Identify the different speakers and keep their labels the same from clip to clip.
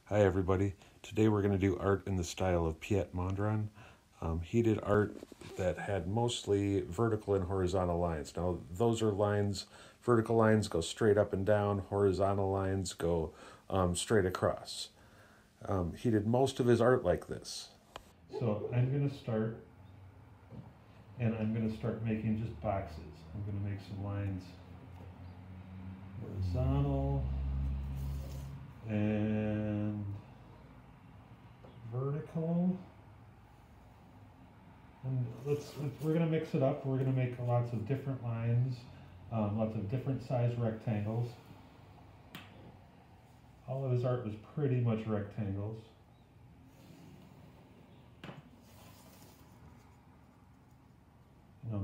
Speaker 1: Hi everybody. Today we're going to do art in the style of Piet Mondrian. He did art that had mostly vertical and horizontal lines. Now those are lines, vertical lines go straight up and down, horizontal lines go straight across. He did most of his art like this. So I'm going to start, and I'm going to start making just boxes. I'm going to make some lines horizontal and vertical, and we're going to mix it up. We're going to make lots of different lines, lots of different size rectangles. All of his art was pretty much rectangles.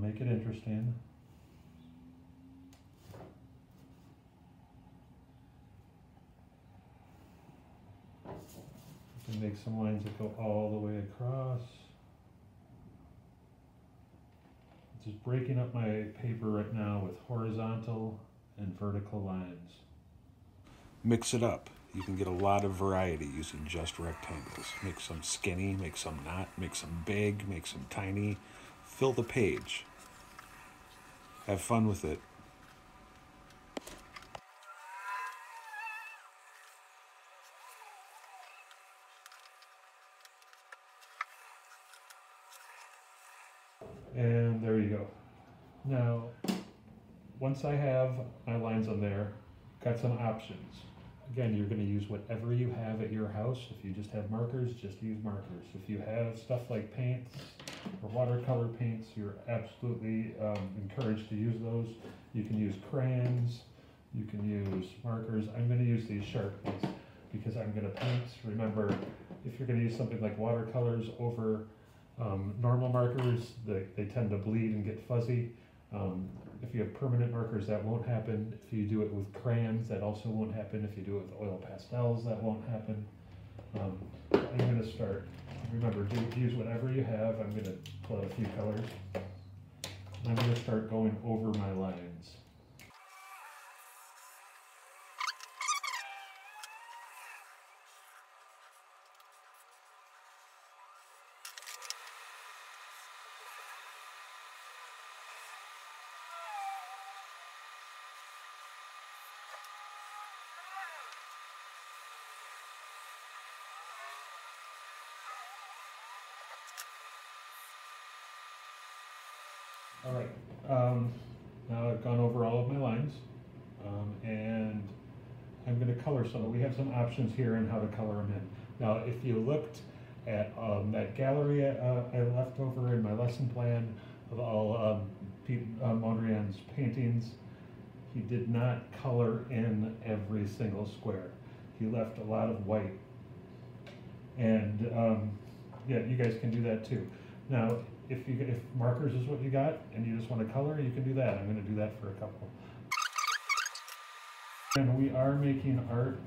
Speaker 1: Make it interesting. You can make some lines that go all the way across. Just breaking up my paper right now with horizontal and vertical lines. Mix it up. You can get a lot of variety using just rectangles. Make some skinny, make some not, make some big, make some tiny. Fill the page. Have fun with it. And there you go. Now, once I have my lines on there, got some options. Again, you're going to use whatever you have at your house. If you just have markers, just use markers. If you have stuff like paints or watercolor paints, you're absolutely encouraged to use those. You can use crayons, you can use markers. I'm going to use these Sharpies because I'm going to paint. Remember, if you're going to use something like watercolors over normal markers, they tend to bleed and get fuzzy. If you have permanent markers, that won't happen. If you do it with crayons, that also won't happen. If you do it with oil pastels, that won't happen. I'm going to start. Remember, use whatever you have. I'm going to pull out a few colors. And I'm going to start going over my lines. All right, now I've gone over all of my lines, and I'm going to color some. We have some options here on how to color them in. Now, if you looked at that gallery I left over in my lesson plan of all Piet Mondrian's paintings, he did not color in every single square. He left a lot of white. And yeah, you guys can do that too. Now, if markers is what you got and you just want to color, you can do that. I'm going to do that for a couple. And we are making art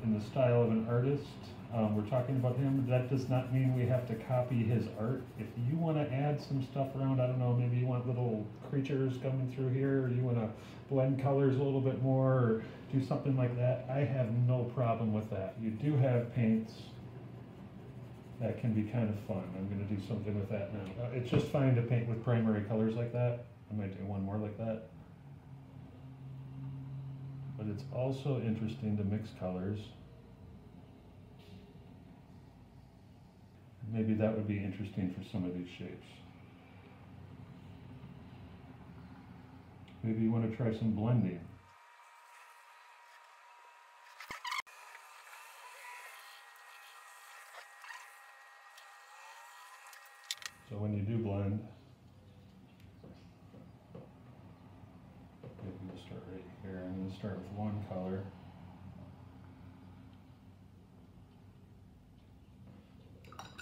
Speaker 1: in the style of an artist. We're talking about him. That does not mean we have to copy his art. If you want to add some stuff around, I don't know, maybe you want little creatures coming through here, or you want to blend colors a little bit more, or do something like that, I have no problem with that. You do have paints. That can be kind of fun. I'm going to do something with that now. It's just fine to paint with primary colors like that. I might do one more like that. But it's also interesting to mix colors. Maybe that would be interesting for some of these shapes. Maybe you want to try some blending. So when you do blend, maybe we'll start right here. I'm going to start with one color.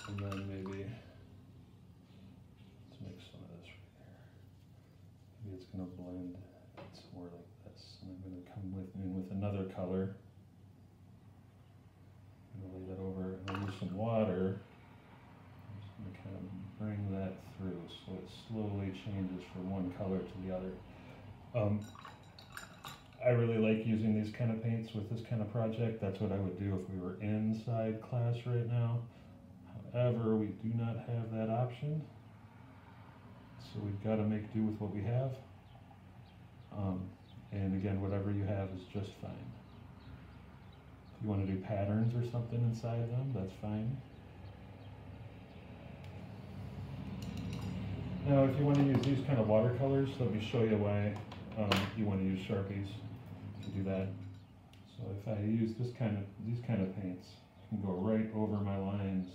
Speaker 1: And then maybe, let's make some of this right here. Maybe it's going to blend somewhere like this. And I'm going to come in with another color. I'm going to lay that over, and I'll use some water. I'm just going to kind of bring that through so it slowly changes from one color to the other. I really like using these kind of paints with this kind of project. That's what I would do if we were inside class right now. However, we do not have that option, so we've got to make do with what we have. And again, whatever you have is just fine. If you want to do patterns or something inside them, that's fine. Now, if you want to use these kind of watercolors, let me show you why you want to use Sharpies to do that. So if I use these kind of paints, I can go right over my lines,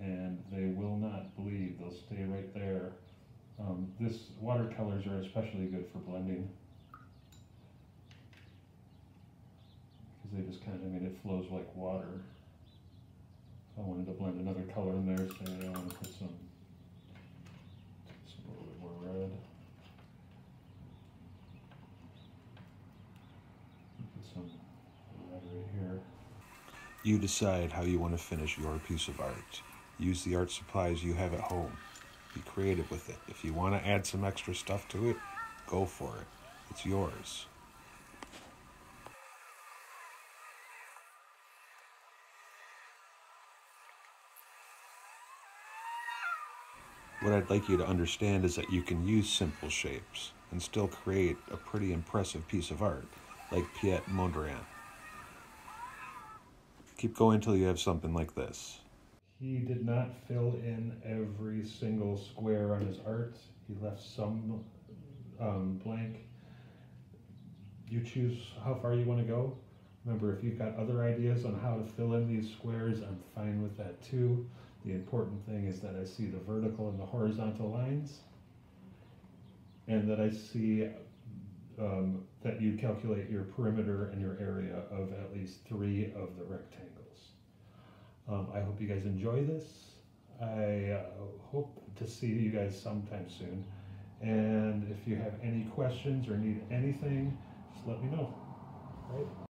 Speaker 1: and they will not bleed. They'll stay right there. This watercolors are especially good for blending, because they just kind of, I mean, it flows like water. So I wanted to blend another color in there, so I want to put some a little bit more red. Put some red right here.
Speaker 2: You decide how you want to finish your piece of art. Use the art supplies you have at home. Be creative with it. If you want to add some extra stuff to it, go for it. It's yours. What I'd like you to understand is that you can use simple shapes and still create a pretty impressive piece of art, like Piet Mondrian. Keep going until you have something like this.
Speaker 1: He did not fill in every single square on his art. He left some blank. You choose how far you want to go. Remember, if you've got other ideas on how to fill in these squares, I'm fine with that too. The important thing is that I see the vertical and the horizontal lines, and that I see that you calculate your perimeter and your area of at least 3 of the rectangles. I hope you guys enjoy this. I hope to see you guys sometime soon. And if you have any questions or need anything, just let me know. Right?